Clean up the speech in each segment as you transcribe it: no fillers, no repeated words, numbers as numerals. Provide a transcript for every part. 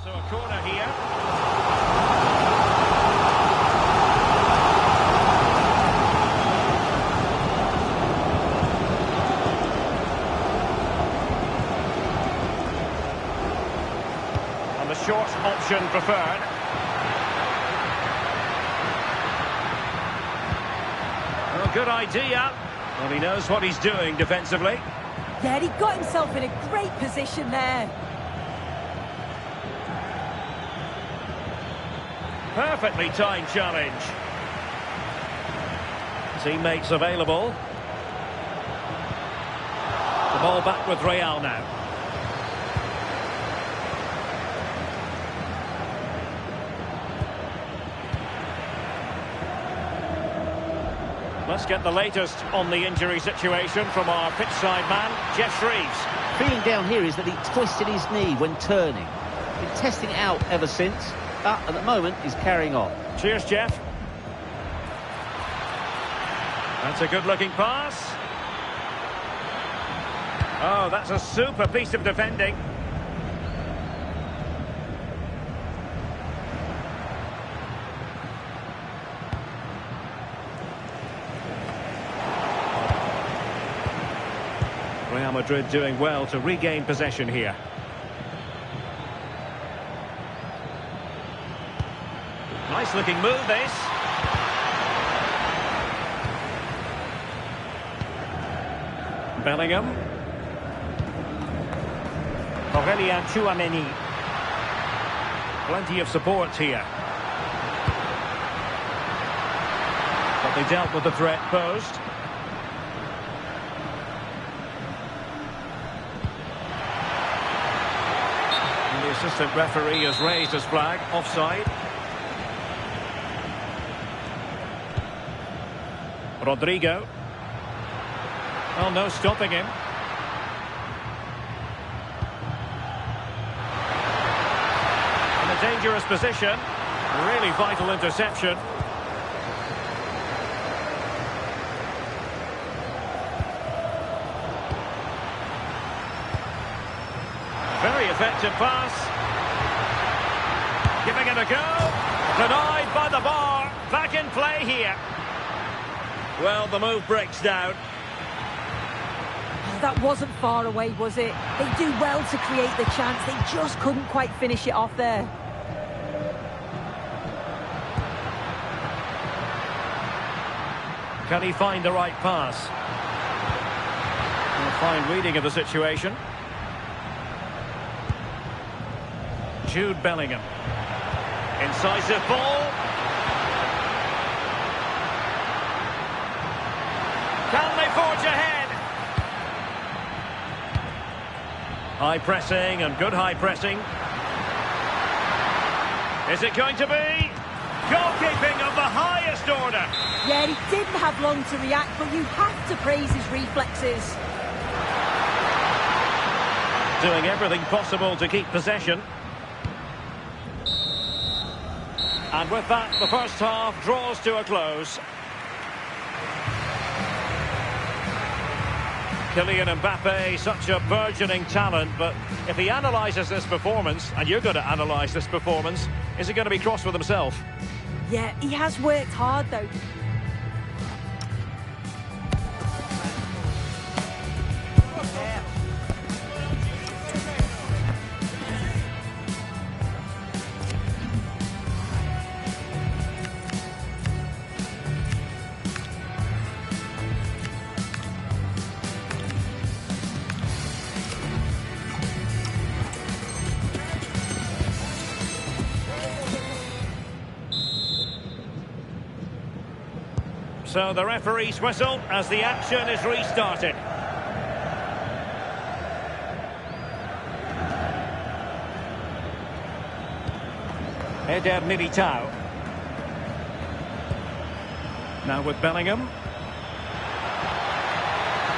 So a corner here. And the short option preferred. Well, good idea. Well, he knows what he's doing defensively. Yeah, he got himself in a great position there. Perfectly timed challenge. Teammates available. The ball back with Real now. Let's get the latest on the injury situation from our pitchside man, Jeff Shreves. Feeling down here is that he twisted his knee when turning. Been testing it out ever since, but at the moment he's carrying on. Cheers, Jeff. That's a good-looking pass. Oh, that's a super piece of defending. Real Madrid doing well to regain possession here. Nice looking move, this. Bellingham. Aurelien Tchouameni. Plenty of support here. But they dealt with the threat posed. And the assistant referee has raised his flag, offside. Rodrigo. Well, no stopping him. In a dangerous position. Really vital interception. Very effective pass. Giving it a go. Denied by the bar. Back in play here. Well, the move breaks down. Oh, that wasn't far away, was it? They do well to create the chance. They just couldn't quite finish it off there. Can he find the right pass? A fine reading of the situation. Jude Bellingham. Incisive ball. Can they forge ahead? High pressing and good high pressing. Is it going to be? Goalkeeping of the highest order. Yeah, he didn't have long to react, but you have to praise his reflexes. Doing everything possible to keep possession. And with that, the first half draws to a close. Kylian Mbappe, such a burgeoning talent, but if he analyses this performance, and you're going to analyse this performance, is he going to be cross with himself? Yeah, he has worked hard, though. So the referee's whistle as the action is restarted. Eder Militao. Now with Bellingham.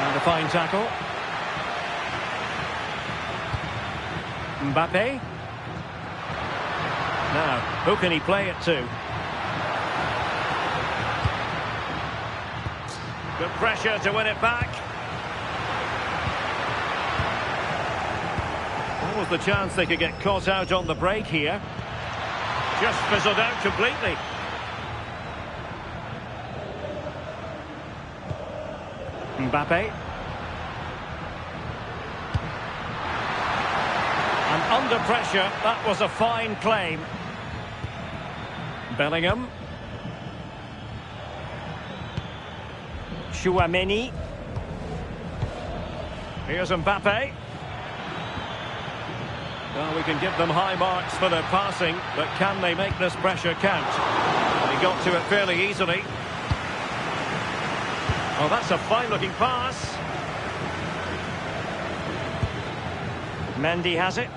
And a fine tackle. Mbappe. Now, who can he play it to? Good pressure to win it back. What was the chance they could get caught out on the break here? Just fizzled out completely. Mbappe. And under pressure, that was a fine claim. Bellingham. Chouameni. Here's Mbappe. Well, we can give them high marks for their passing, but can they make this pressure count? He got to it fairly easily. Oh, that's a fine-looking pass. Mendy has it.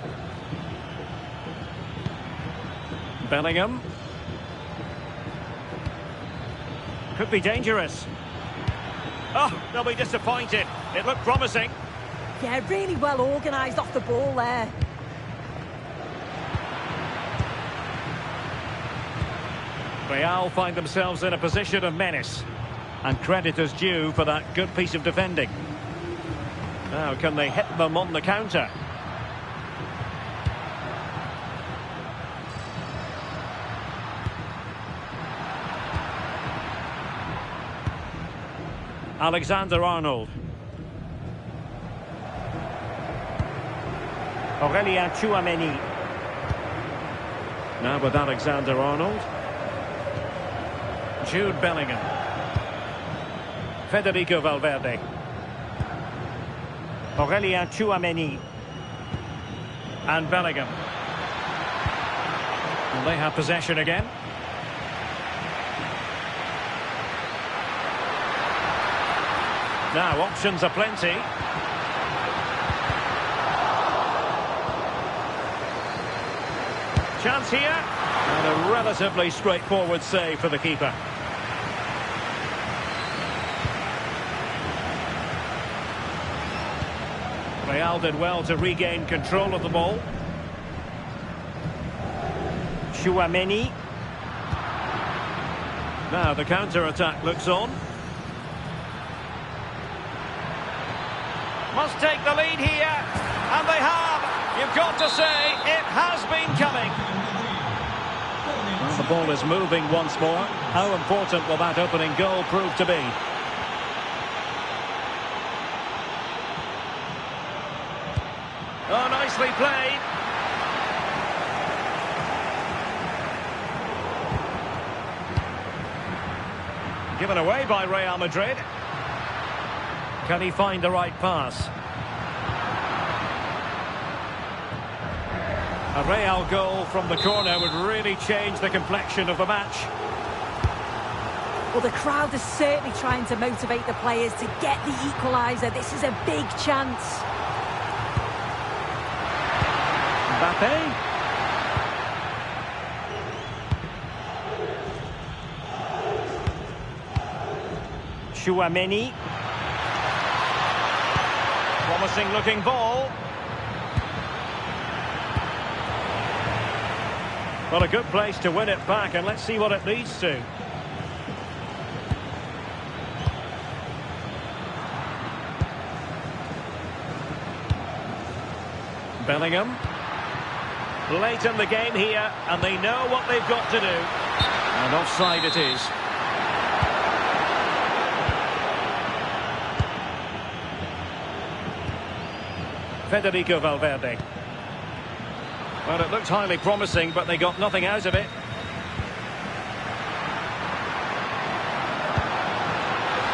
Bellingham. Could be dangerous. Oh, they'll be disappointed. It looked promising. Yeah, really well organised off the ball there. Real find themselves in a position of menace. And credit is due for that good piece of defending. Now, can they hit them on the counter? Alexander-Arnold. Aurélien Chouameni. Now with Alexander-Arnold. Jude Bellingham. Federico Valverde. Aurélien Chouameni. And Bellingham. And they have possession again. Now, options are plenty. Chance here. And a relatively straightforward save for the keeper. Real did well to regain control of the ball. Chouameni. Now the counter-attack looks on. Must take the lead here, and they have. You've got to say, it has been coming. Well, the ball is moving once more. How important will that opening goal prove to be? Oh, nicely played. Given away by Real Madrid. Can he find the right pass? A Real goal from the corner would really change the complexion of the match. Well, the crowd is certainly trying to motivate the players to get the equaliser. This is a big chance. Mbappe. Chouameni. Promising looking ball. Well, a good place to win it back, and let's see what it leads to. Bellingham. Late in the game here, and they know what they've got to do. And offside it is. Federico Valverde. Well, it looked highly promising, but they got nothing out of it.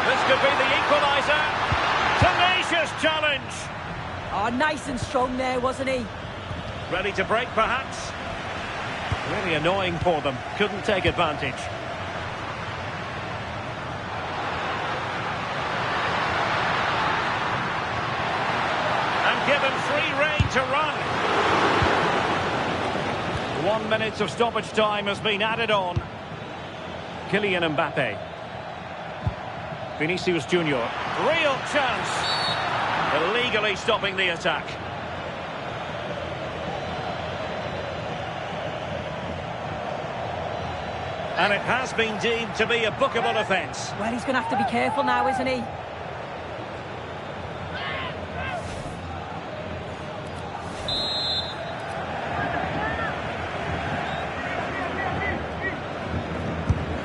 This could be the equaliser. Tenacious challenge. Oh, nice and strong there, wasn't he? Ready to break, perhaps? Really annoying for them. Couldn't take advantage. And given free rein to run. 1 minute of stoppage time has been added on. Kylian Mbappe. Vinicius Junior. Real chance. Illegally stopping the attack. And it has been deemed to be a bookable offence. Well, he's going to have to be careful now, isn't he?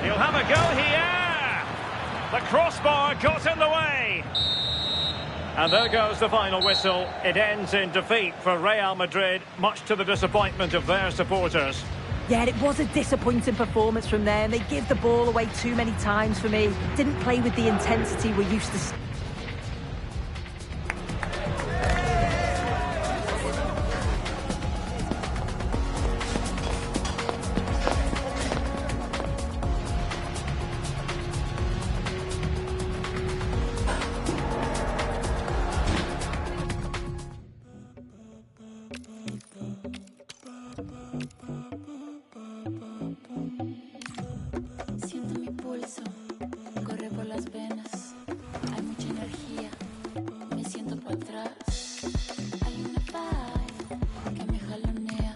He'll have a go here. The crossbar got in the way. And there goes the final whistle. It ends in defeat for Real Madrid, much to the disappointment of their supporters. Yeah, it was a disappointing performance from them. They give the ball away too many times for me. Didn't play with the intensity we're used to. Siento mi pulso, corre por las venas. Hay mucha energía, me siento para atrás. Hay una vibe que me jalonea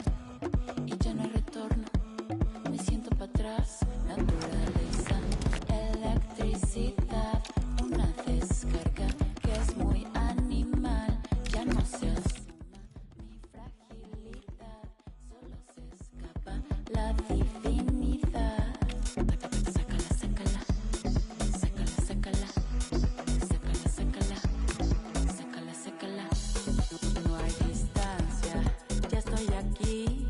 y ya no hay retorno. Me siento para atrás. Naturaleza, electricidad, una descarga que es muy animal. Ya no se asuma mi fragilidad, solo se escapa la divinidad. No hay distancia, ya estoy aquí,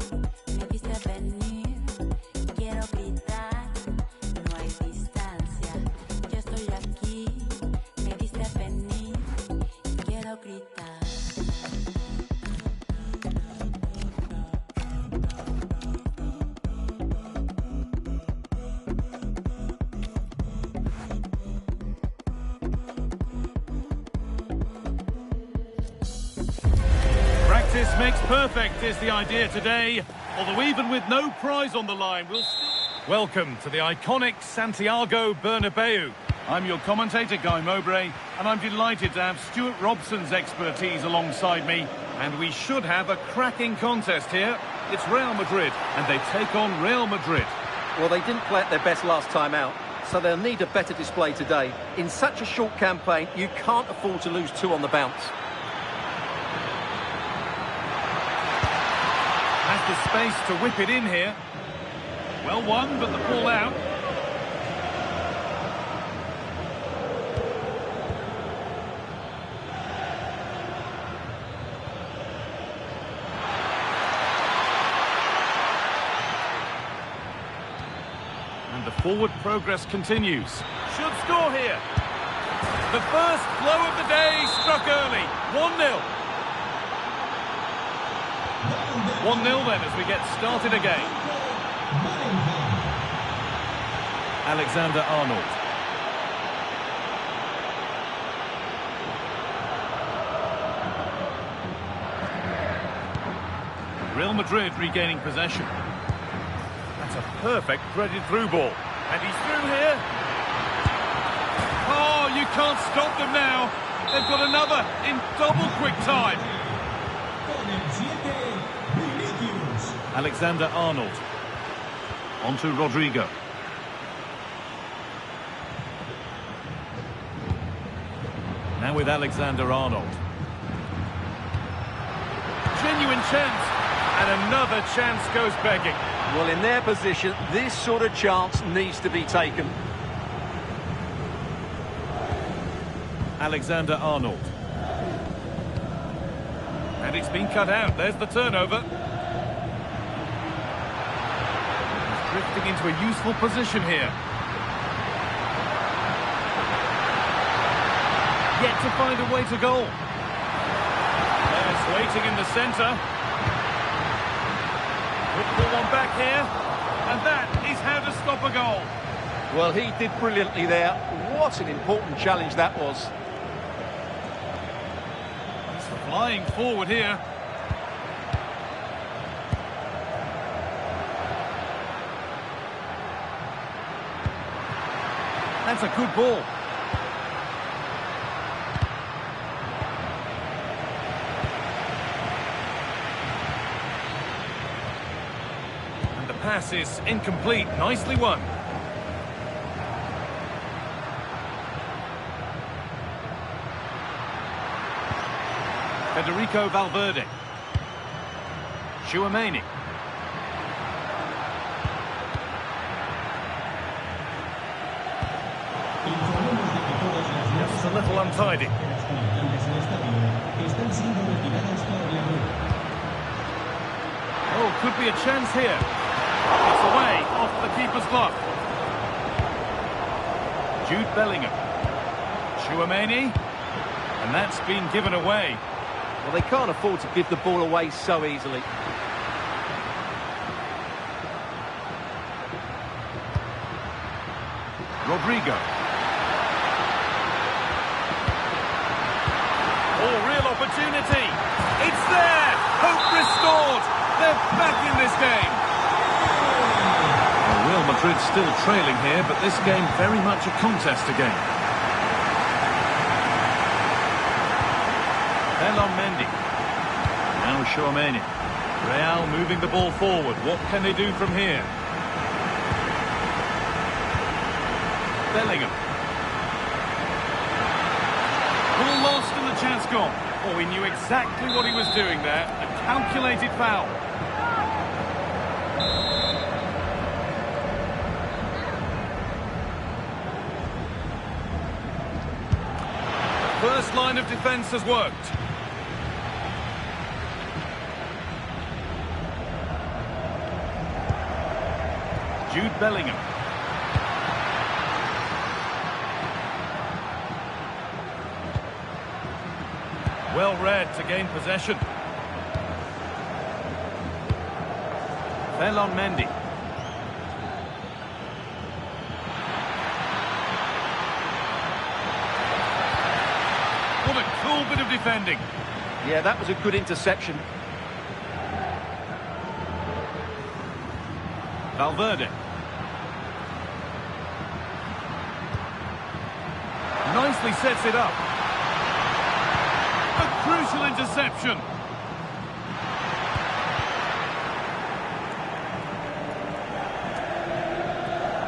me viste venir, quiero gritar. No hay distancia, ya estoy aquí, me viste venir, quiero gritar. Practice makes perfect is the idea today, although even with no prize on the line, we'll still... Welcome to the iconic Santiago Bernabeu. I'm your commentator, Guy Mowbray, and I'm delighted to have Stuart Robson's expertise alongside me, and we should have a cracking contest here. It's Real Madrid, and they take on Real Madrid. Well, they didn't play at their best last time out, so they'll need a better display today. In such a short campaign, you can't afford to lose two on the bounce. Has the space to whip it in here. Well won, but the ball out. And the forward progress continues. Should score here. The first blow of the day struck early. 1-0. 1-0 then as we get started again. Alexander-Arnold. Real Madrid regaining possession. That's a perfect threaded through ball. And he's through here. Oh, you can't stop them now. They've got another in double quick time. Alexander-Arnold. On to Rodrigo. Now with Alexander-Arnold. Genuine chance. And another chance goes begging. Well, in their position, this sort of chance needs to be taken. Alexander-Arnold. And it's been cut out. There's the turnover. Drifting into a useful position here. Yet to find a way to goal. There's waiting in the centre. Could pull one back here. And that is how to stop a goal. Well, he did brilliantly there. What an important challenge that was. He's flying forward here. That's a good ball. And the pass is incomplete. Nicely won. Federico Valverde. Tchouaméni. Just a little untidy. Oh, could be a chance here. It's away, off the keeper's glove. Jude Bellingham. Tchouaméni. And that's been given away. Well, they can't afford to give the ball away so easily. Rodrigo. Oh, real opportunity. It's there. Hope restored. They're back in this game. Well, Real Madrid still trailing here, but this game very much a contest again. Mendy. Now Tchouaméni. Real moving the ball forward. What can they do from here? Bellingham. Ball lost and the chance gone. Oh, he knew exactly what he was doing there. A calculated foul. First line of defence has worked. Jude Bellingham. Well read to gain possession. Mendy. What a cool bit of defending. Yeah, that was a good interception. Valverde. Nicely sets it up. A crucial interception.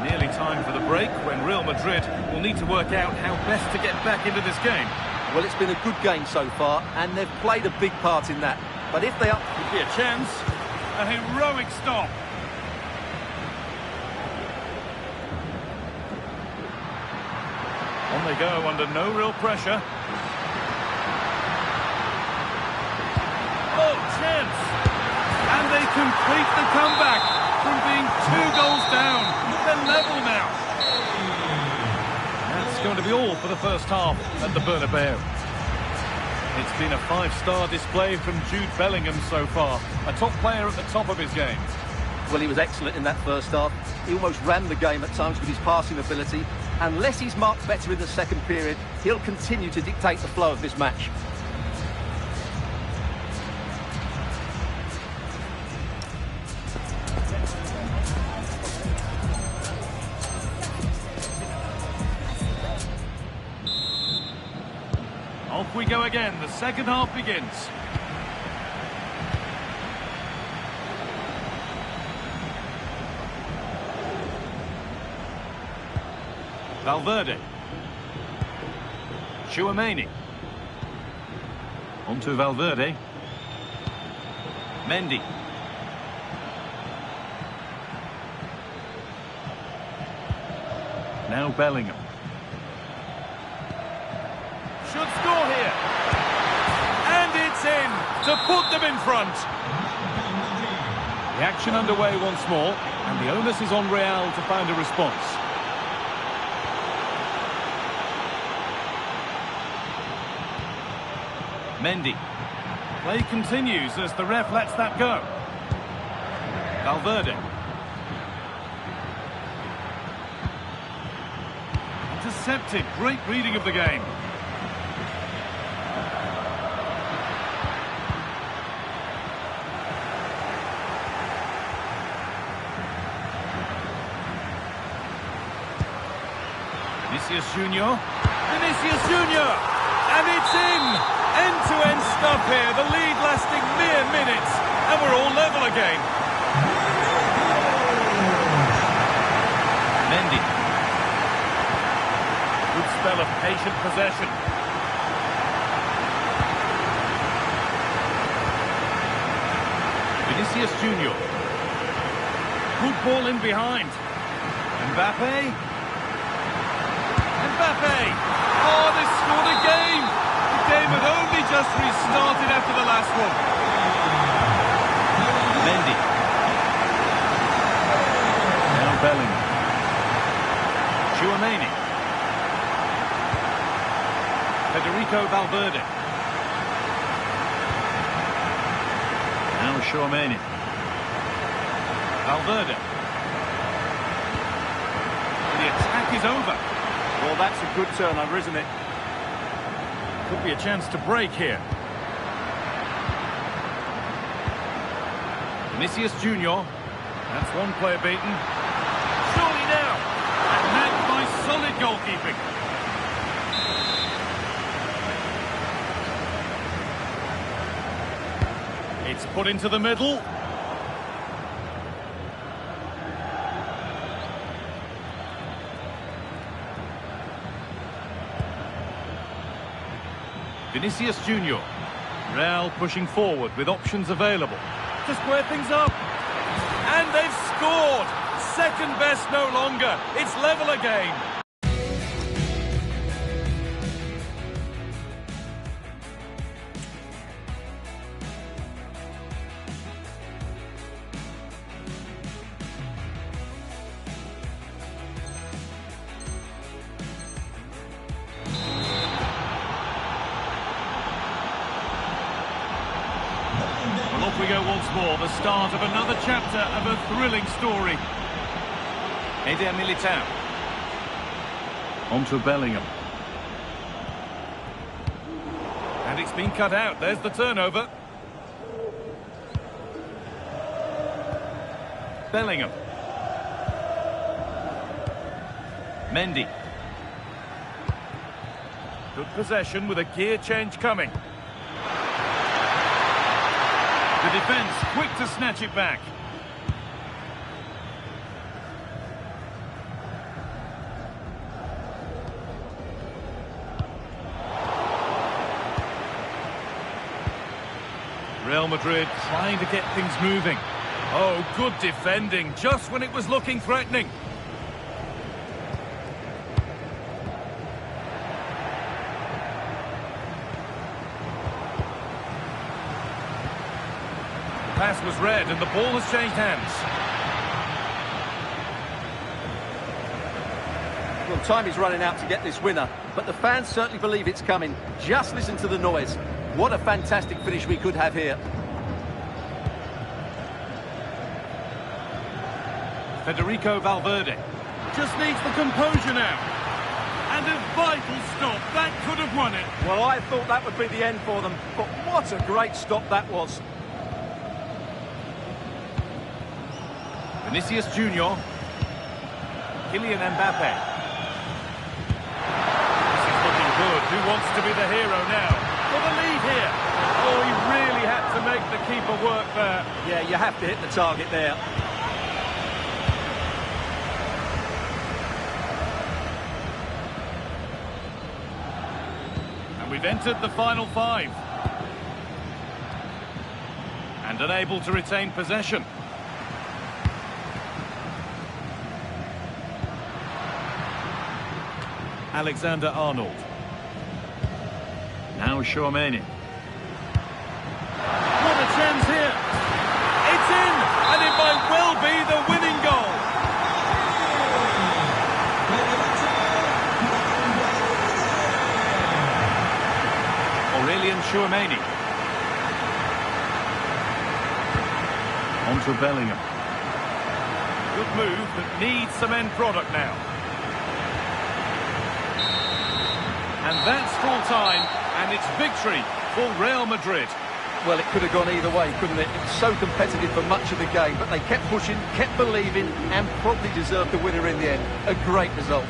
Nearly time for the break when Real Madrid will need to work out how best to get back into this game. Well, it's been a good game so far, and they've played a big part in that. But if they are... Could be a chance. A heroic stop. On they go under no real pressure. Oh, chance! And they complete the comeback from being 2 goals down. They're level now. That's going to be all for the first half at the Bernabeu. It's been a 5-star display from Jude Bellingham so far. A top player at the top of his game. Well, he was excellent in that first half. He almost ran the game at times with his passing ability. Unless he's marked better in the second period, he'll continue to dictate the flow of this match. Off we go again. The second half begins. Valverde. Tchouaméni. On to Valverde. Mendy. Now Bellingham. Should score here. And it's in to put them in front. The action underway once more, and the onus is on Real to find a response. Mendy. Play continues as the ref lets that go. Valverde. Intercepted. Great reading of the game. Vinicius Junior. Vinicius Junior. And it's in. End-to-end stuff here, the lead lasting mere minutes, and we're all level again. Mendy. Good spell of patient possession. Vinicius Junior. Good ball in behind. Mbappe. Mbappe! Oh, they scored again! The game had only just restarted after the last one. Mendy. Now Bellingham. Tchouaméni. Federico Valverde. Now Tchouaméni. Valverde. The attack is over. Well, that's a good turnover, isn't it? Could be a chance to break here. Vinicius Junior. That's one player beaten. Surely now. And met by solid goalkeeping. It's put into the middle. Vinicius Junior. Real pushing forward with options available. To square things up. And they've scored! Second best no longer. It's level again. Off we go once more, the start of another chapter of a thrilling story. Eder Militao. On to Bellingham. And it's been cut out, there's the turnover. Bellingham. Mendy. Good possession with a gear change coming. The defence quick to snatch it back. Real Madrid trying to get things moving. Oh, good defending, just when it was looking threatening. Pass was read and the ball has changed hands. Well, time is running out to get this winner, but the fans certainly believe it's coming. Just listen to the noise. What a fantastic finish we could have here. Federico Valverde. Just needs the composure now. And a vital stop. That could have won it. Well, I thought that would be the end for them, but what a great stop that was. Vinicius Junior. Kylian Mbappe. This is looking good. Who wants to be the hero now? For the lead here. Oh, he really had to make the keeper work there. Yeah, you have to hit the target there. And we've entered the final five. And unable to retain possession. Alexander-Arnold. Now Tchouaméni. What a chance here! It's in! And it might well be the winning goal! Aurelien Tchouaméni. On to Bellingham. Good move, but needs some end product now. And that's full time, and it's victory for Real Madrid. Well, it could have gone either way, couldn't it? It was so competitive for much of the game, but they kept pushing, kept believing, and probably deserved the winner in the end. A great result.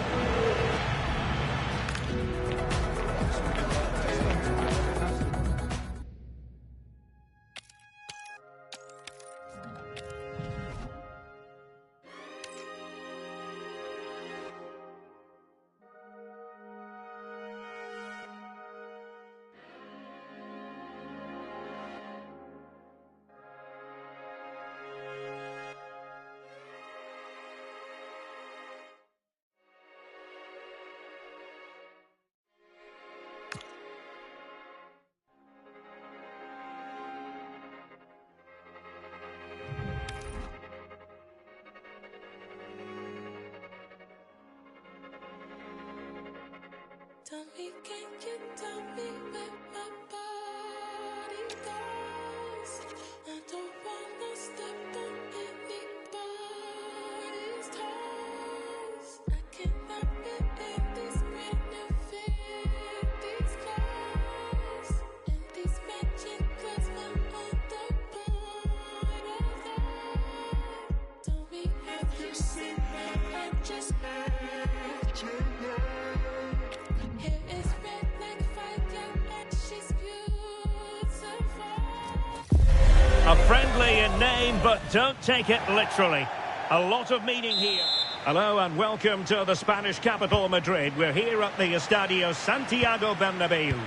Tell me, can you tell me where my body goes? I don't wanna step on anybody's toes. I cannot be in this renovated these clothes. And these matching clothes fell on the borderline. Tell me, have you seen that I just met you? Hair is red like fire and she's beautiful. A friendly in name, but don't take it literally. A lot of meaning here. Hello and welcome to the Spanish capital, Madrid. We're here at the Estadio Santiago Bernabeu.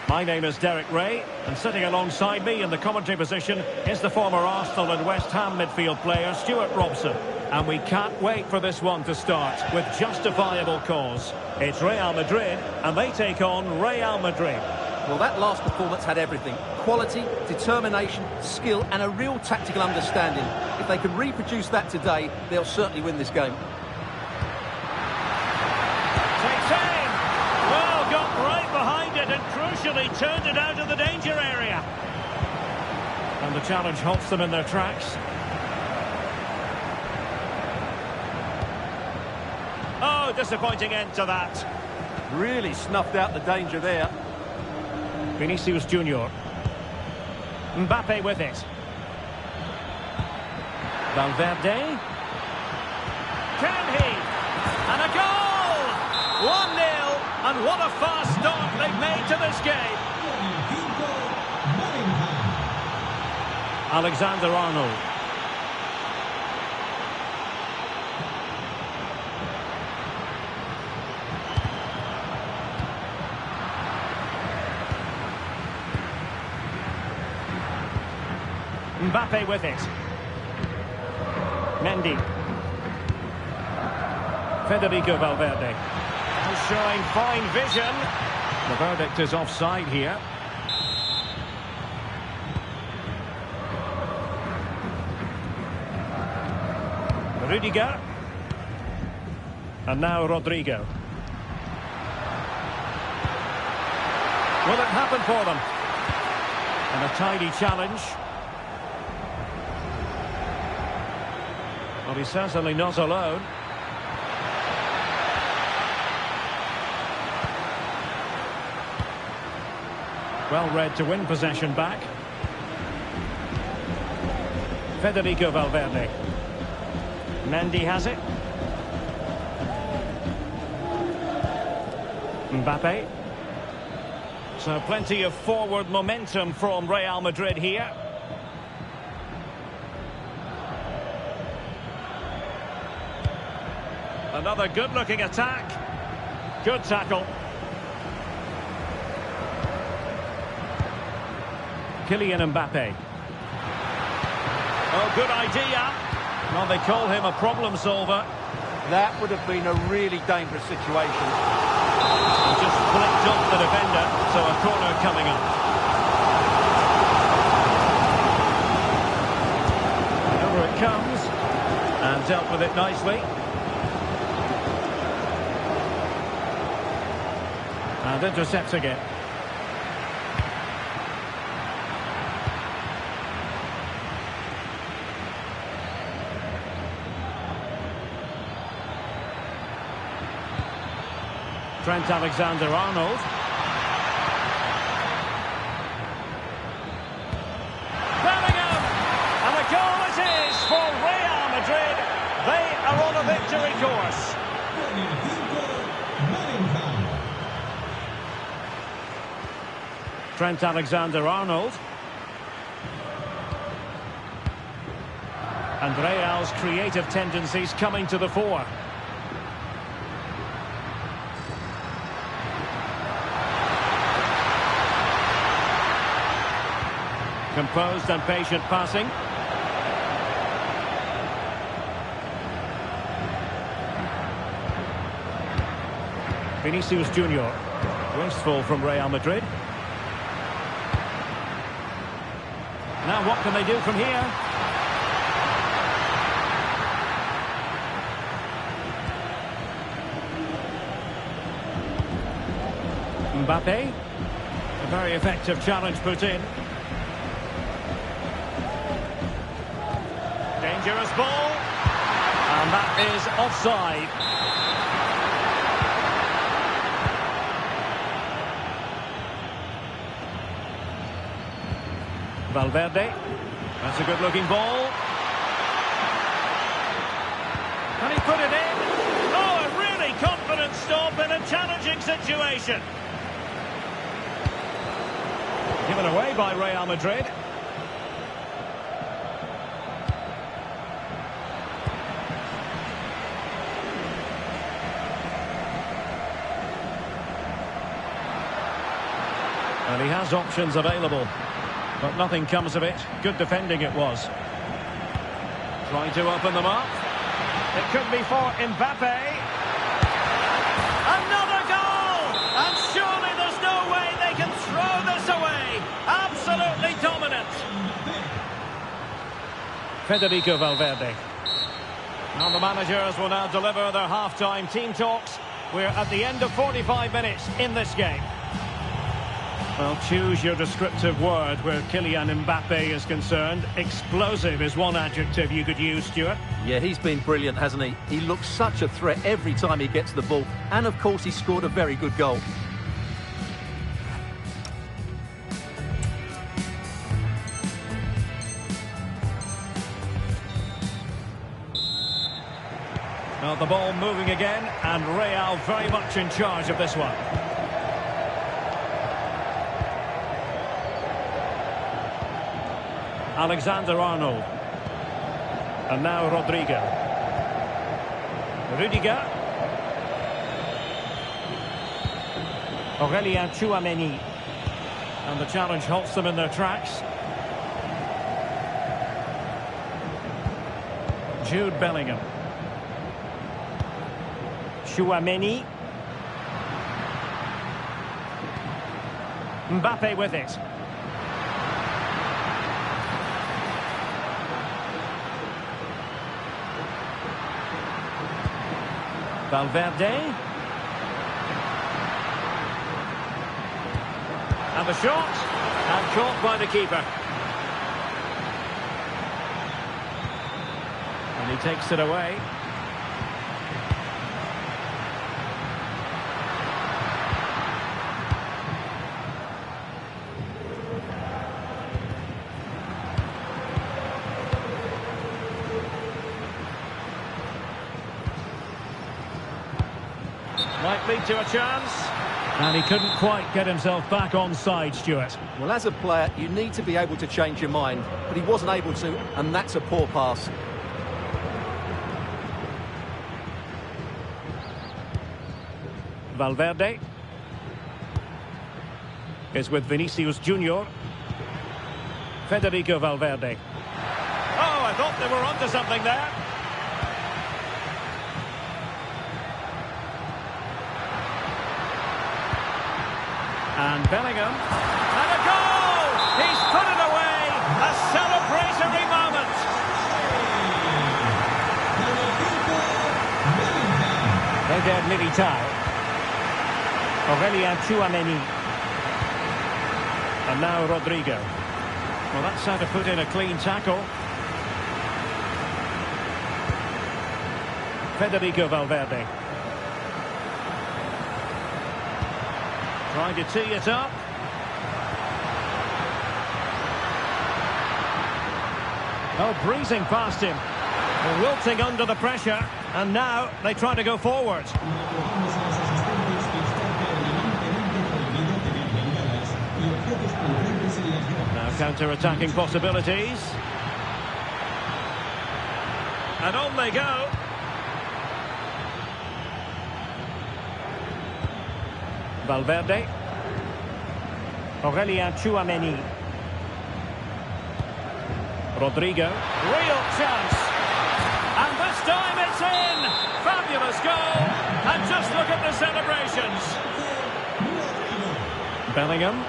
My name is Derek Ray, and sitting alongside me in the commentary position is the former Arsenal and West Ham midfield player, Stuart Robson. And we can't wait for this one to start with justifiable cause. It's Real Madrid, and they take on Real Madrid. Well, that last performance had everything. Quality, determination, skill and a real tactical understanding. If they can reproduce that today, they'll certainly win this game. Takes aim. Well, got right behind it and crucially turned it out of the danger area. And the challenge halts them in their tracks. Oh, disappointing end to that. Really snuffed out the danger there. Vinicius Junior. Mbappe with it. Valverde. Can he? And a goal! 1-0. And what a fast start they've made to this game. Alexander-Arnold. Mbappe with it. Mendy. Federico Valverde. Showing fine vision. The verdict is offside here. Rudiger. And now Rodrigo. Will it happen for them? And a tidy challenge. Well, he's certainly not alone. Well read to win possession back. Federico Valverde. Mendy has it. Mbappe. So plenty of forward momentum from Real Madrid here. Another good-looking attack. Good tackle. Kylian Mbappe. Oh, good idea. Well, they call him a problem solver. That would have been a really dangerous situation. He just flicked off the defender, so a corner coming up. Over it comes, and dealt with it nicely. And intercepting it. Trent Alexander-Arnold. Bellingham! And a goal it is for Real Madrid. They are on a victory course. Trent Alexander-Arnold. And Real's creative tendencies coming to the fore. Composed and patient passing. Vinicius Junior. Wasteful from Real Madrid. Now what can they do from here? Mbappe. A very effective challenge put in. Dangerous ball. And that is offside. Valverde. That's a good-looking ball. Can he put it in? Oh, a really confident stop in a challenging situation. Given away by Real Madrid. And he has options available. But nothing comes of it. Good defending it was. Trying to open them up. It could be for Mbappe. Another goal! And surely there's no way they can throw this away. Absolutely dominant. Federico Valverde. And the managers will now deliver their half-time team talks. We're at the end of 45 minutes in this game. Well, choose your descriptive word where Kylian Mbappe is concerned. Explosive is one adjective you could use, Stuart. Yeah, he's been brilliant, hasn't he? He looks such a threat every time he gets the ball. And, of course, he scored a very good goal. Well, the ball moving again, and Real very much in charge of this one. Alexander-Arnold. And now Rodrigo. Rudiger. Aurélien Tchouameni. And the challenge halts them in their tracks. Jude Bellingham. Tchouameni. Mbappe with it. Valverde. And the shot. And caught by the keeper. And he takes it away. Might lead to a chance. And he couldn't quite get himself back on side, Stuart. Well, as a player, you need to be able to change your mind. But he wasn't able to, and that's a poor pass. Valverde is with Vinicius Junior. Federico Valverde. Oh, I thought they were onto something there. And Bellingham. And a goal! He's put it away! A celebratory moment! Eder Militao. Aurélien Tchouameni. And now Rodrigo. Well, that's how to put in a clean tackle. Federico Valverde. Trying to tee it up. Oh, breezing past him. Wilting under the pressure. And now they try to go forward. Now counter-attacking possibilities. And on they go. Valverde. Aurélien Tchouameni. Rodrigo. Real chance. And this time it's in. Fabulous goal. And just look at the celebrations. Bellingham.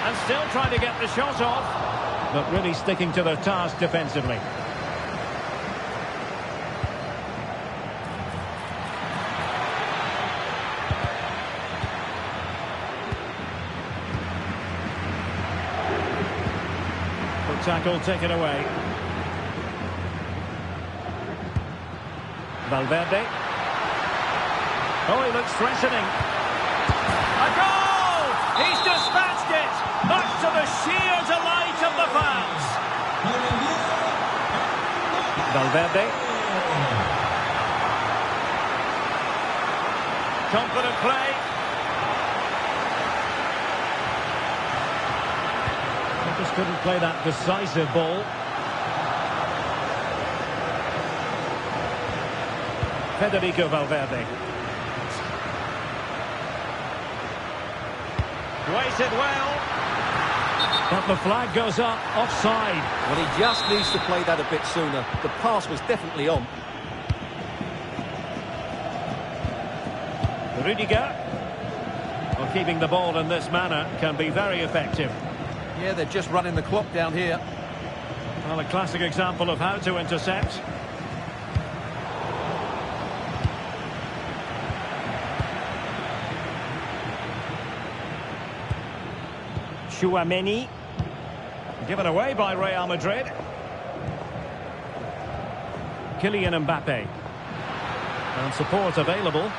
And still trying to get the shot off. but really sticking to their task defensively. Good tackle taken away. Valverde. Oh, he looks threatening. A goal! He's dispatched it! Much to the sheer delight of the fans. Valverde. Confident play. He just couldn't play that decisive ball. Federico Valverde. Waited well. But the flag goes up, offside. Well, he just needs to play that a bit sooner. The pass was definitely on. Rudiger. Well, keeping the ball in this manner can be very effective. Yeah, they're just running the clock down here. Well, a classic example of how to intercept. Tchouaméni. Given away by Real Madrid. Kylian Mbappe. And support available.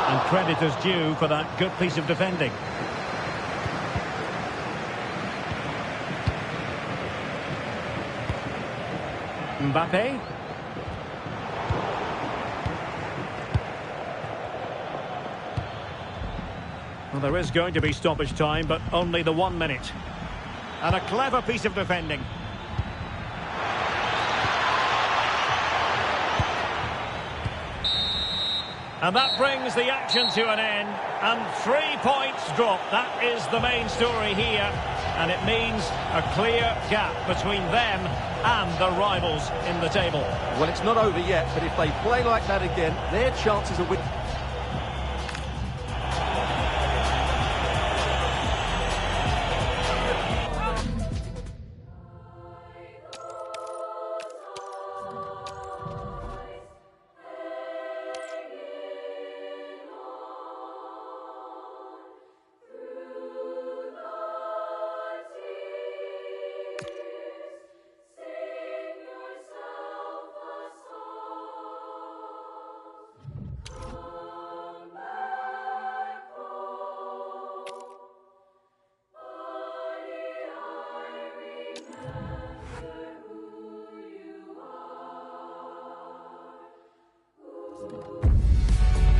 And credit is due for that good piece of defending. Mbappe. Well, there is going to be stoppage time, but only the 1 minute. And a clever piece of defending. And that brings the action to an end. And 3 points drop. That is the main story here. And it means a clear gap between them and the rivals in the table. Well, it's not over yet, but if they play like that again, their chances of winning.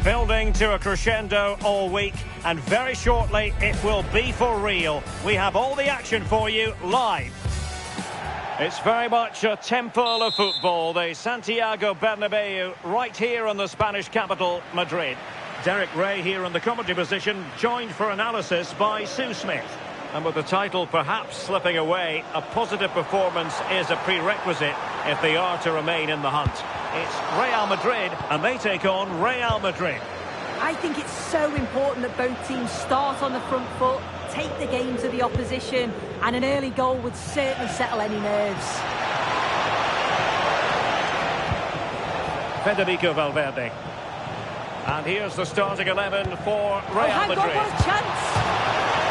Building to a crescendo all week, and very shortly it will be for real. We have all the action for you live. It's very much a temple of football, the Santiago Bernabeu, right here in the Spanish capital, Madrid. Derek Ray here in the commentary position, joined for analysis by Sue Smith. And with the title perhaps slipping away, a positive performance is a prerequisite if they are to remain in the hunt. It's Real Madrid, and they take on Real Madrid. I think it's so important that both teams start on the front foot, take the game to the opposition, and an early goal would certainly settle any nerves. Federico Valverde. And here's the starting 11 for Real Madrid. What a chance!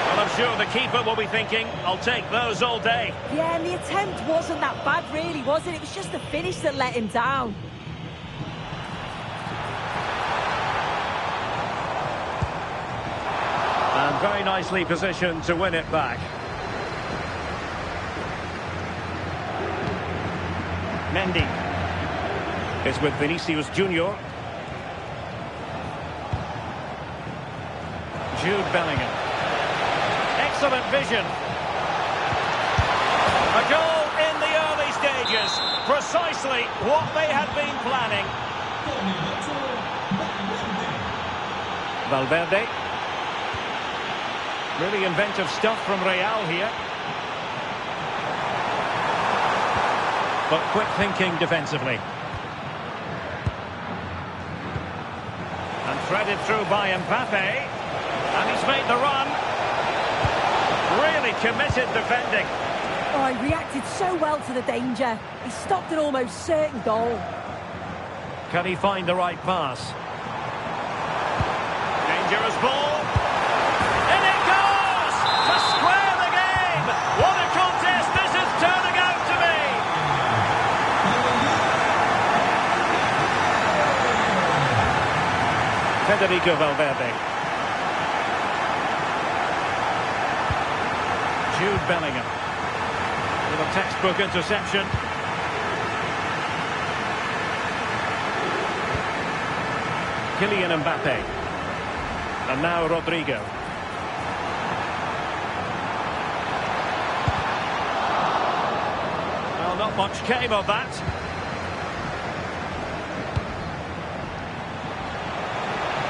Well, I'm sure the keeper will be thinking, I'll take those all day. Yeah, and the attempt wasn't that bad, really, was it? It was just the finish that let him down. And very nicely positioned to win it back. Mendy is with Vinicius Junior. Jude Bellingham. Excellent vision. A goal in the early stages. Precisely what they had been planning. Valverde. Really inventive stuff from Real here. But quick thinking defensively. And threaded through by Mbappe. And he's made the run. Really committed defending. Oh, he reacted so well to the danger. He stopped an almost certain goal. Can he find the right pass? Dangerous ball. In it goes! To square the game! What a contest this is turning out to be! Federico Valverde. Jude Bellingham. With a textbook interception. Kylian Mbappe. And now Rodrigo. Well, not much came of that.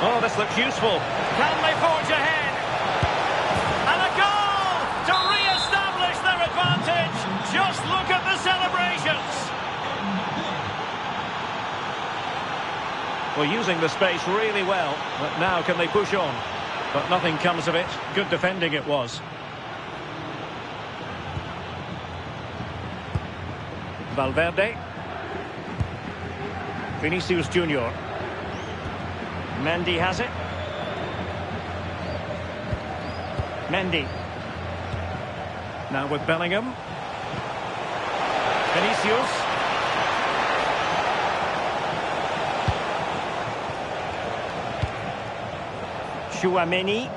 Oh, this looks useful. Can they forge ahead? And a goal to re-establish their advantage. Just look at the celebrations. Well, using the space really well, but now can they push on? But nothing comes of it. Good defending it was. Valverde. Vinicius Junior. Mendy has it. Mendy. Now with Bellingham. Vinicius. Chouameni.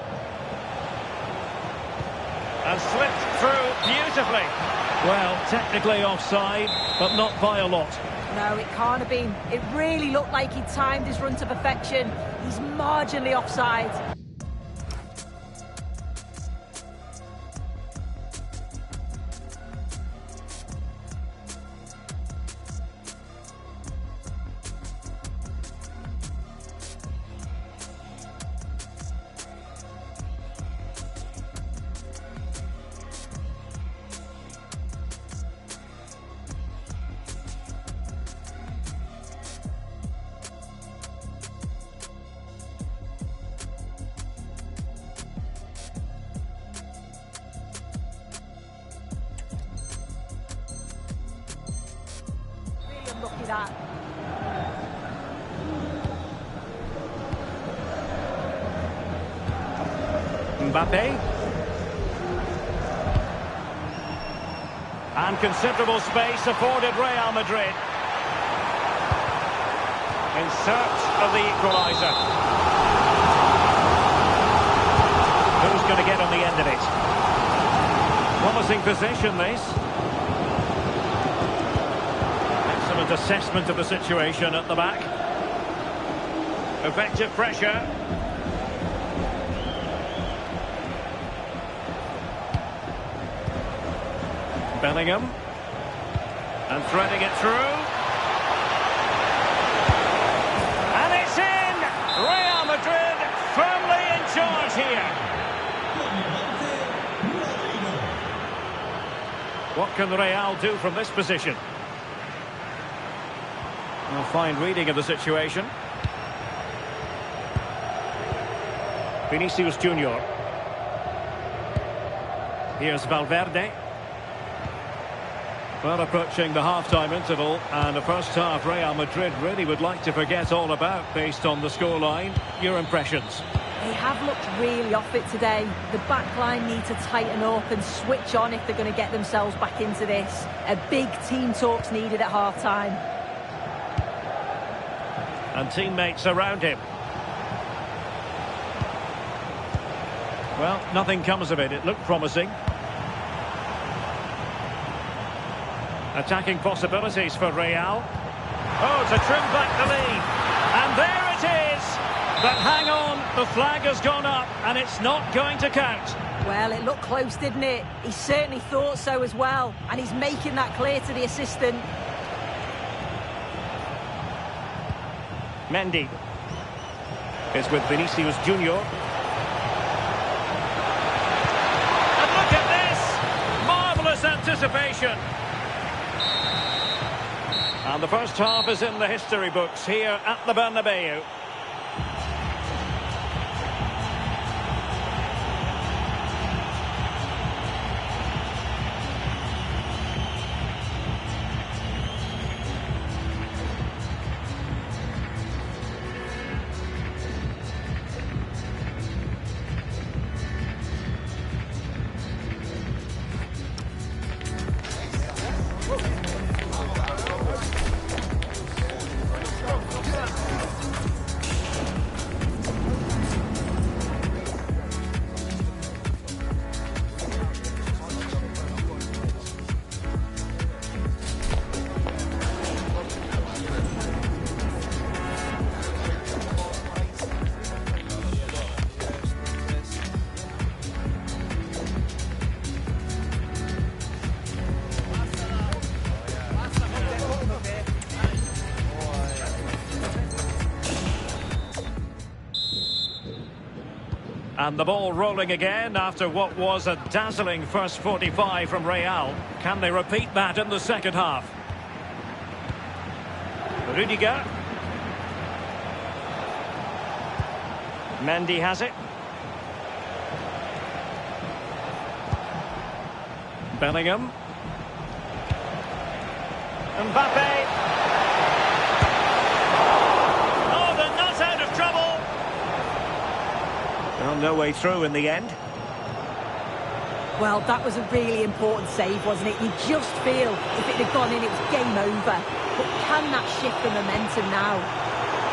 And slipped through beautifully. Well, technically offside, but not by a lot. No, it can't have been. It really looked like he timed his run to perfection. He's marginally offside. Look at that. Mbappe. And considerable space afforded Real Madrid. In search of the equaliser. Who's going to get on the end of it? Promising position, this. Excellent assessment of the situation at the back. Effective pressure. Bellingham. And threading it through. And it's in! Real Madrid firmly in charge here. What can Real do from this position? A fine reading of the situation. Vinicius Junior. Here's Valverde. Well, approaching the half-time interval, and the first half Real Madrid really would like to forget all about based on the scoreline. Your impressions? They have looked really off it today. The back line need to tighten up and switch on if they're going to get themselves back into this. A big team talk's needed at half-time. And teammates around him. Well, nothing comes of it. It looked promising. Attacking possibilities for Real. Oh, to trim back the lead. And there it is. But hang on, the flag has gone up and it's not going to count. Well, it looked close, didn't it? He certainly thought so as well. And he's making that clear to the assistant. Mendy is with Vinicius Junior. And look at this! Marvellous anticipation. And the first half is in the history books here at the Bernabeu. And the ball rolling again after what was a dazzling first 45 from Real. Can they repeat that in the second half? Rudiger. Mendy has it. Bellingham. Mbappe. Oh, they're not out of trouble. Well, no way through in the end. Well, that was a really important save, wasn't it? You just feel if it had gone in, it was game over. But can that shift the momentum now?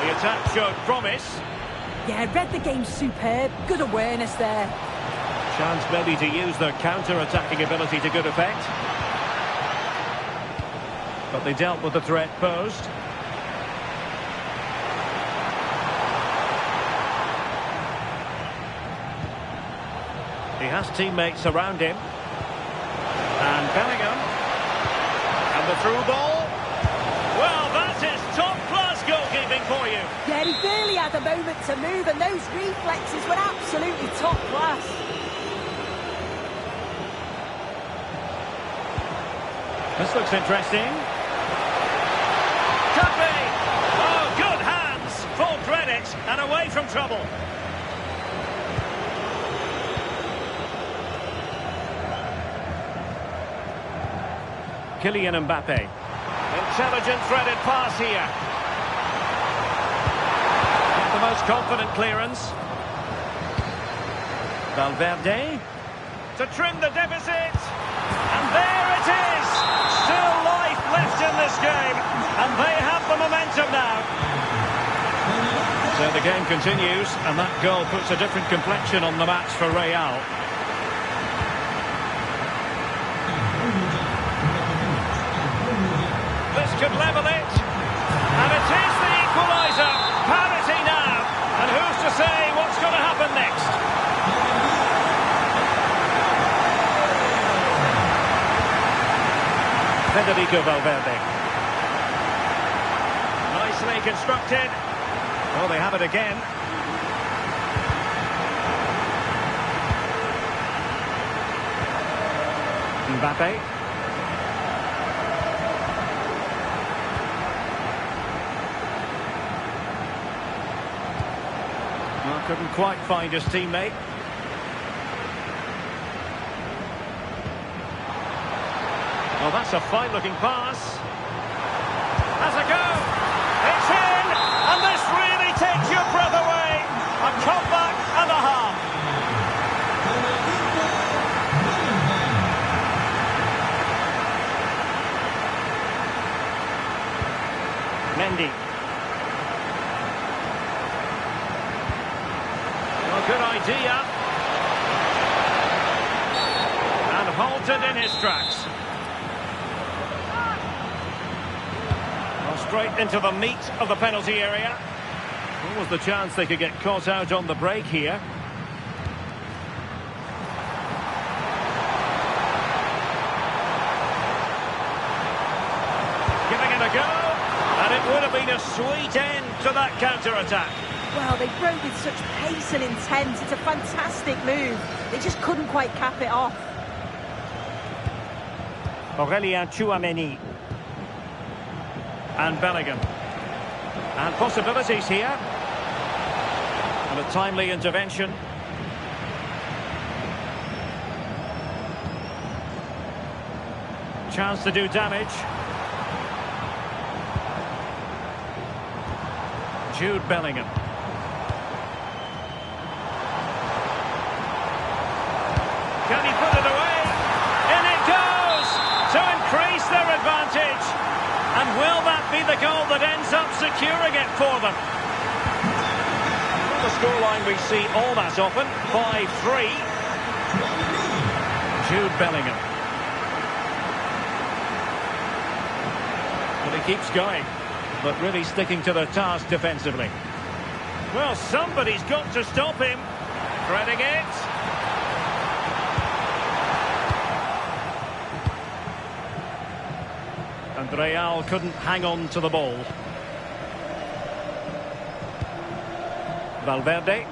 The attack showed promise. Yeah, read the game superb. Good awareness there. Chance maybe to use their counter-attacking ability to good effect. But they dealt with the threat posed. He has teammates around him. And Bellingham. And the through ball. Well, that is top-class goalkeeping for you. Yeah, he barely had a moment to move, and those reflexes were absolutely top class. This looks interesting. Could be. Oh, good hands. Full credit and away from trouble. Kylian Mbappe. Intelligent threaded pass here. Not the most confident clearance. Valverde. To trim the deficit. And there it is. Still life left in this game. And they have the momentum now. So the game continues. And that goal puts a different complexion on the match for Real. This could level it. And it is the equaliser. Parity now. And who's to say what's going to happen next? Federico Valverde. Nicely constructed. Oh, they have it again. Mbappe. Well, couldn't quite find his teammate. Well, that's a fine-looking pass. Has a go. It's in, and this really takes your breath away. A comeback and a half. Mendy. Well, good idea. And halted in his tracks. Straight into the meat of the penalty area. What was the chance they could get caught out on the break here? Giving it a go. And it would have been a sweet end to that counter-attack. Well, they broke with such pace and intent. It's a fantastic move. They just couldn't quite cap it off. Aurélien Tchouameni. And Bellingham. And possibilities here. And a timely intervention. Chance to do damage. Jude Bellingham. Can he put it away? In it goes! To increase their advantage. And will that be the goal that ends up securing it for them? The scoreline we see all that often, 5-3. Jude Bellingham. But he keeps going, but really sticking to the task defensively. Well, somebody's got to stop him. Threading it. And Real couldn't hang on to the ball. Valverde.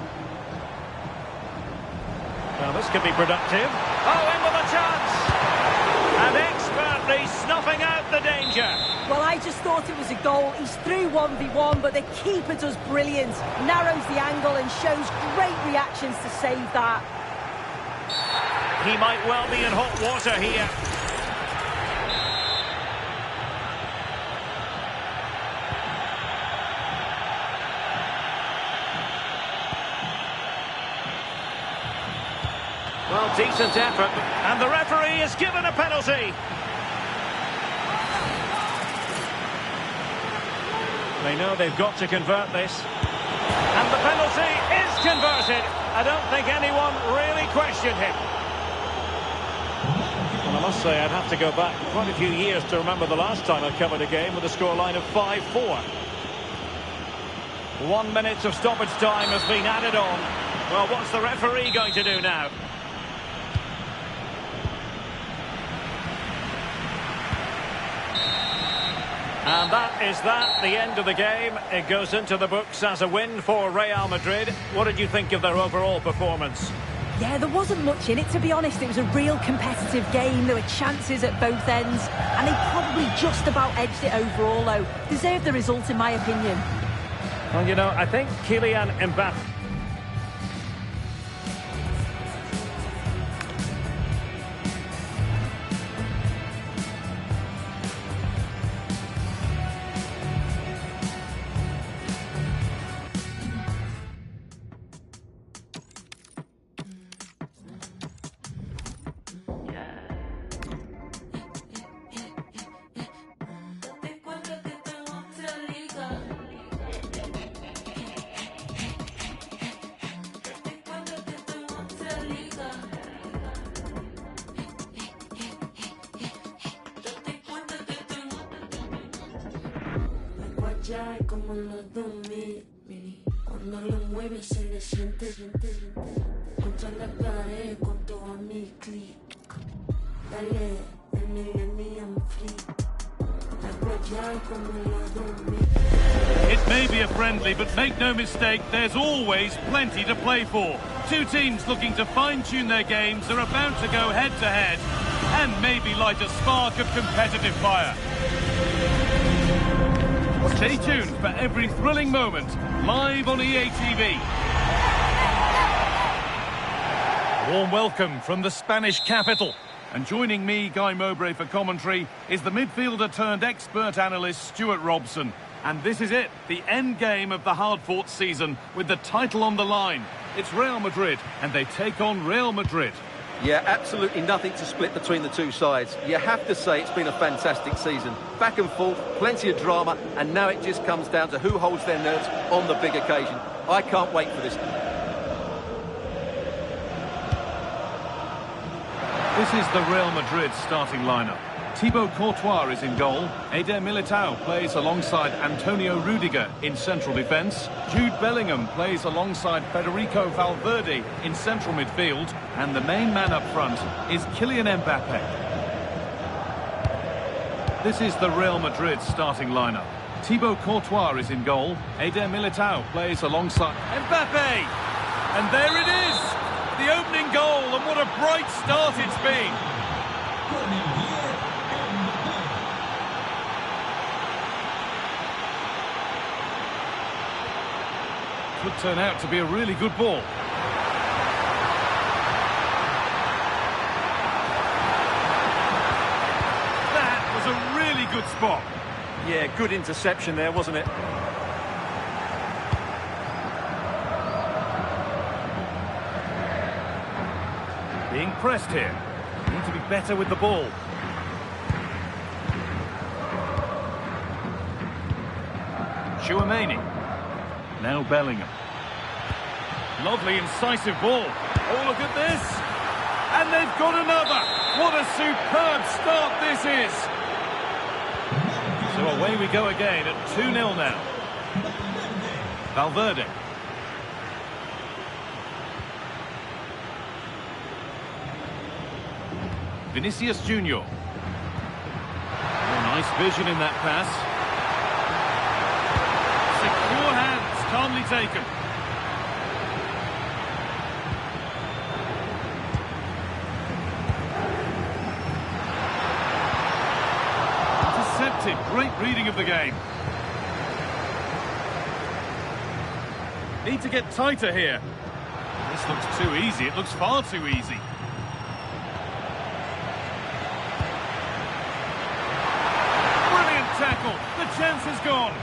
Now this could be productive. Oh, in with a chance! And expertly snuffing out the danger. Well, I just thought it was a goal. He's through 1v1, but the keeper does brilliant. Narrows the angle and shows great reactions to save that. He might well be in hot water here. Well, decent effort, and the referee is given a penalty. They know they've got to convert this. And the penalty is converted. I don't think anyone really questioned him. Well, I must say, I'd have to go back quite a few years to remember the last time I covered a game with a scoreline of 5-4. 1 minute of stoppage time has been added on. Well, what's the referee going to do now? And that is the end of the game. It goes into the books as a win for Real Madrid. What did you think of their overall performance? Yeah, there wasn't much in it, to be honest. It was a real competitive game. There were chances at both ends, and they probably just about edged it overall, though. Deserved the result, in my opinion. Well, you know, I think Kylian Mbappe... Ya como en los 2000, cuando lo mueve se le siente contra la pared con todo mi clic. Dale, el millennium fleet. Ya como en los 2000. It may be a friendly, but make no mistake, there's always plenty to play for. Two teams looking to fine-tune their games are about to go head-to-head and maybe light a spark of competitive fire. Stay tuned for every thrilling moment, live on EA TV. Warm welcome from the Spanish capital. And joining me, Guy Mowbray, for commentary is the midfielder-turned-expert analyst Stuart Robson. And this is it, the end game of the hard-fought season, with the title on the line. It's Real Madrid, and they take on Real Madrid. Yeah, absolutely nothing to split between the two sides. You have to say it's been a fantastic season. Back and forth, plenty of drama, and now it just comes down to who holds their nerves on the big occasion. I can't wait for this. This is the Real Madrid starting lineup. Thibaut Courtois is in goal. Eder Militao plays alongside Antonio Rudiger in central defence. Jude Bellingham plays alongside Federico Valverde in central midfield. And the main man up front is Kylian Mbappe. This is the Real Madrid starting lineup. Thibaut Courtois is in goal. Eder Militao plays alongside Mbappe. And there it is! The opening goal, and what a bright start it's been. Could turn out to be a really good ball. That was a really good spot. Yeah, good interception there, wasn't it? Being pressed here. Need to be better with the ball. Chouameni. Now Bellingham. Lovely incisive ball. Oh, look at this. And they've got another. What a superb start this is. So away we go again at 2-0 now. Valverde. Vinicius Junior. Oh, nice vision in that pass. Secure hands, calmly taken. spotted. Great reading of the game. Need to get tighter here. This looks too easy. It looks far too easy. Brilliant tackle. The chance is gone.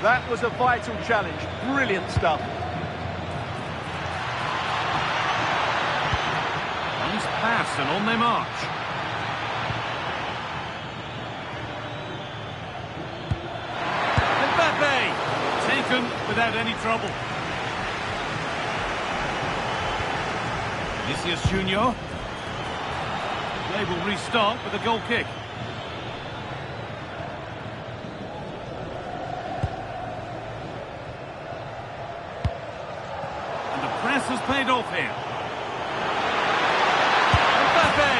That was a vital challenge. Brilliant stuff. Nice pass and on they march. Mbappe! Taken without any trouble. Vinicius Junior. They will restart with a goal kick. And the press has paid off here. Mbappe!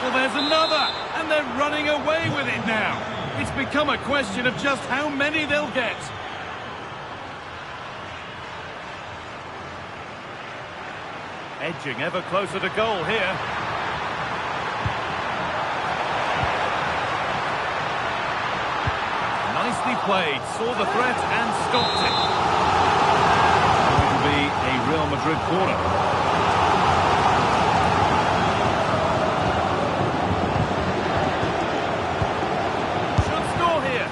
Well, there's another, and they're running away with it now. It's become a question of just how many they'll get. Edging ever closer to goal here. Nicely played, saw the threat and stopped it. It will be a Real Madrid corner. Should score here.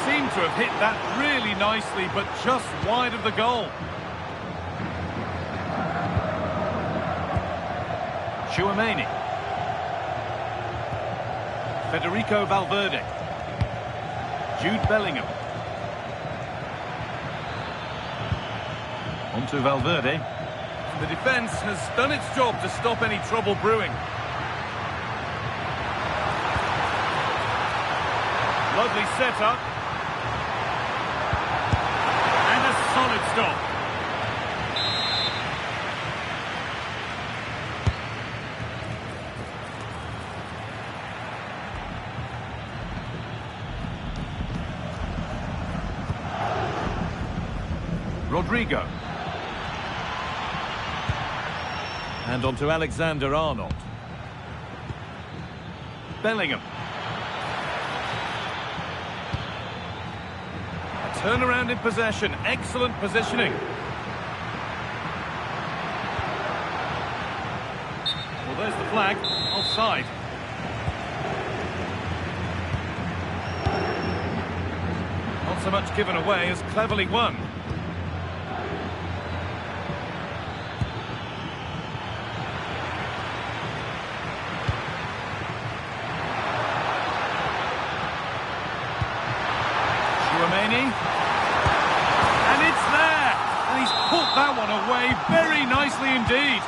Seemed to have hit that really nicely, but just wide of the goal. Tchouaméni. Federico Valverde. Jude Bellingham. On to Valverde. The defence has done its job to stop any trouble brewing. Lovely setup. And a solid stop. Rodrigo. And on to Alexander-Arnold. Bellingham. A turnaround in possession. Excellent positioning. Well, there's the flag. Offside. Not so much given away as cleverly won. And it's there, and he's put that one away very nicely indeed.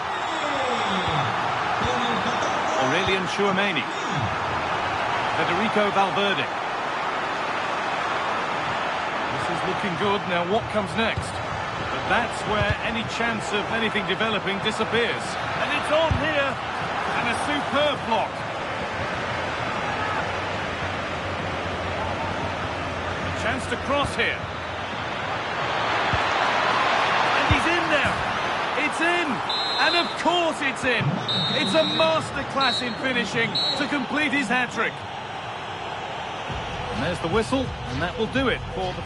Aurelien Tchouaméni. Federico Valverde. This is looking good. Now what comes next? But that's where any chance of anything developing disappears. And it's on here, and a superb block. Chance to cross here. And he's in there. It's in. And of course it's in. It's a masterclass in finishing to complete his hat-trick. And there's the whistle, and that will do it for the...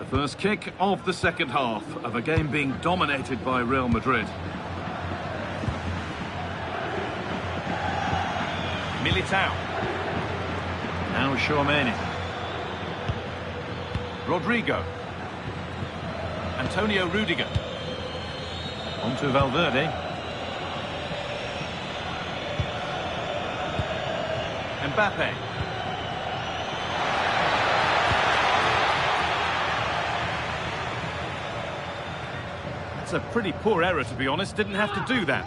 First kick of the second half of a game being dominated by Real Madrid. Militao. Now Tchouaméni. Rodrigo. Antonio Rudiger. On to Valverde. Mbappe. A pretty poor error, to be honest. Didn't have to do that.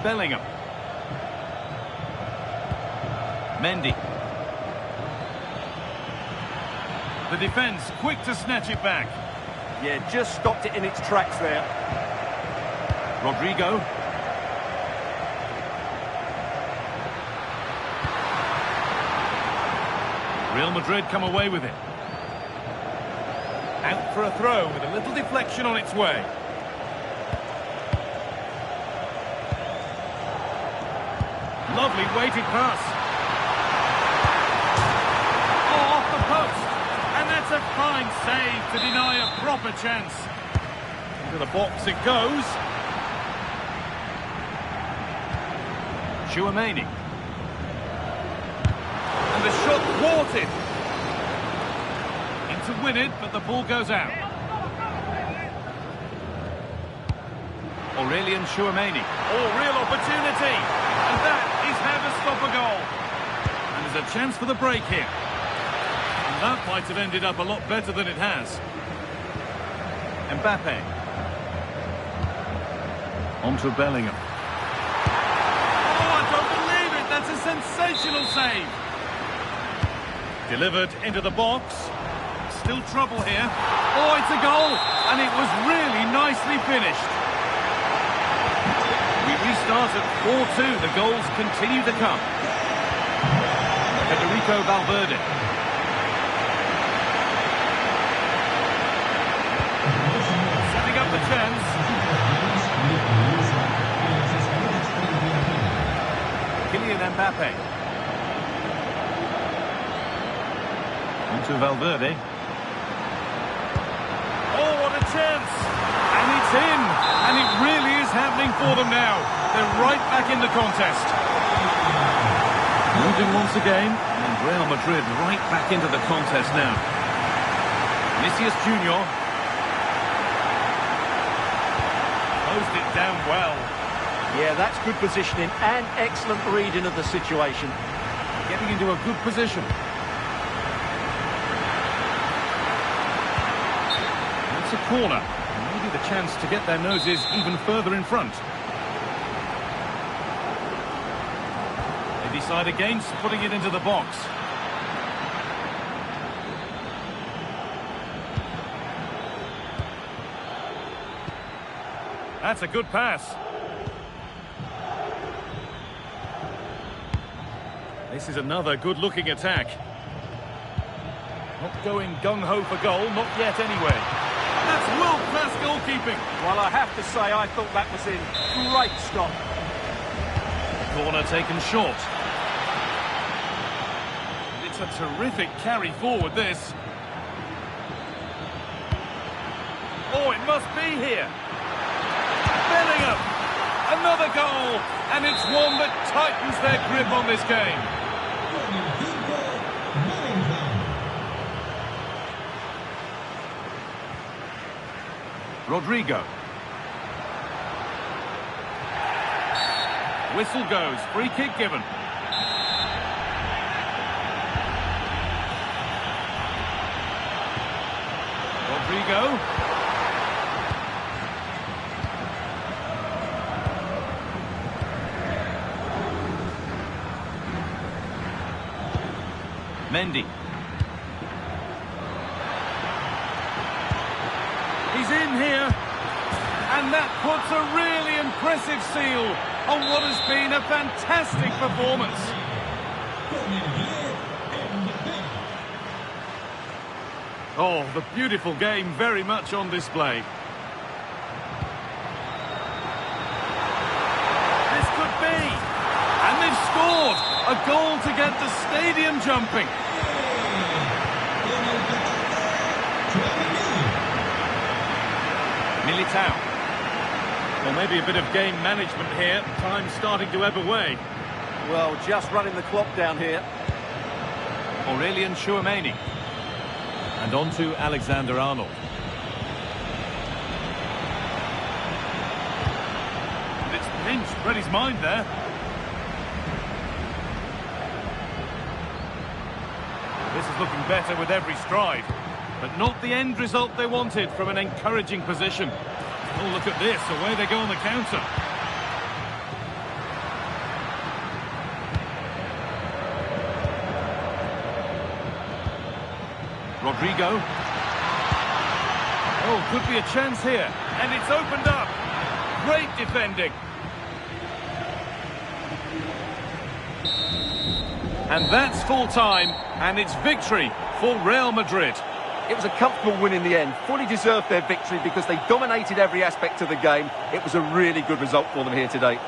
Bellingham. Mendy. The defence quick to snatch it back. Yeah, just stopped it in its tracks there. Rodrigo. Real Madrid come away with it. Out for a throw with a little deflection on its way. Lovely weighted pass. Oh, off the post. And that's a fine save to deny a proper chance. Into the box it goes. Tchouaméni. And the shot thwarted. In to win it, but the ball goes out. Aurélien Tchouaméni. Oh, real opportunity. And that is how to stop a goal. And there's a chance for the break here. And that might have ended up a lot better than it has. Mbappe. On to Bellingham. Oh, I don't believe it. That's a sensational save. Delivered into the box. Still trouble here. Oh, it's a goal. And it was really nicely finished. We restart at 4-2. The goals continue to come. Federico Valverde. Setting up the chance. Kylian Mbappe. On to Valverde. Oh, what a chance! And it's in! And it really is happening for them now. They're right back in the contest. Moving once again, and Real Madrid right back into the contest now. Vinicius Junior. Closed it down well. Yeah, that's good positioning and excellent reading of the situation. Getting into a good position. It's a corner. Maybe the chance to get their noses even further in front. They decide against putting it into the box. That's a good pass. This is another good-looking attack. Not going gung-ho for goal, not yet anyway. That's world-class goalkeeping. Well, I have to say, I thought that was in. Great stop. Corner taken short. It's a terrific carry forward, this. Oh, it must be here. Bellingham. Another goal. And it's one that tightens their grip on this game. Rodrigo. Whistle goes, free kick given. Rodrigo. Mendy. He's in here, and that puts a really impressive seal on what has been a fantastic performance. Oh, the beautiful game very much on display. This could be, and they've scored a goal to get the stadium jumping. Militao. Well, maybe a bit of game management here. Time starting to ebb away. Well, just running the clock down here. Aurélien Tchouaméni. And on to Alexander-Arnold. And it's pinched, read his mind there. This is looking better with every stride. But not the end result they wanted from an encouraging position. Oh, look at this. Away they go on the counter. Rodrigo. Oh, could be a chance here. And it's opened up. Great defending. And that's full time, and it's victory for Real Madrid. It was a comfortable win in the end. Fully deserved their victory because they dominated every aspect of the game. It was a really good result for them here today.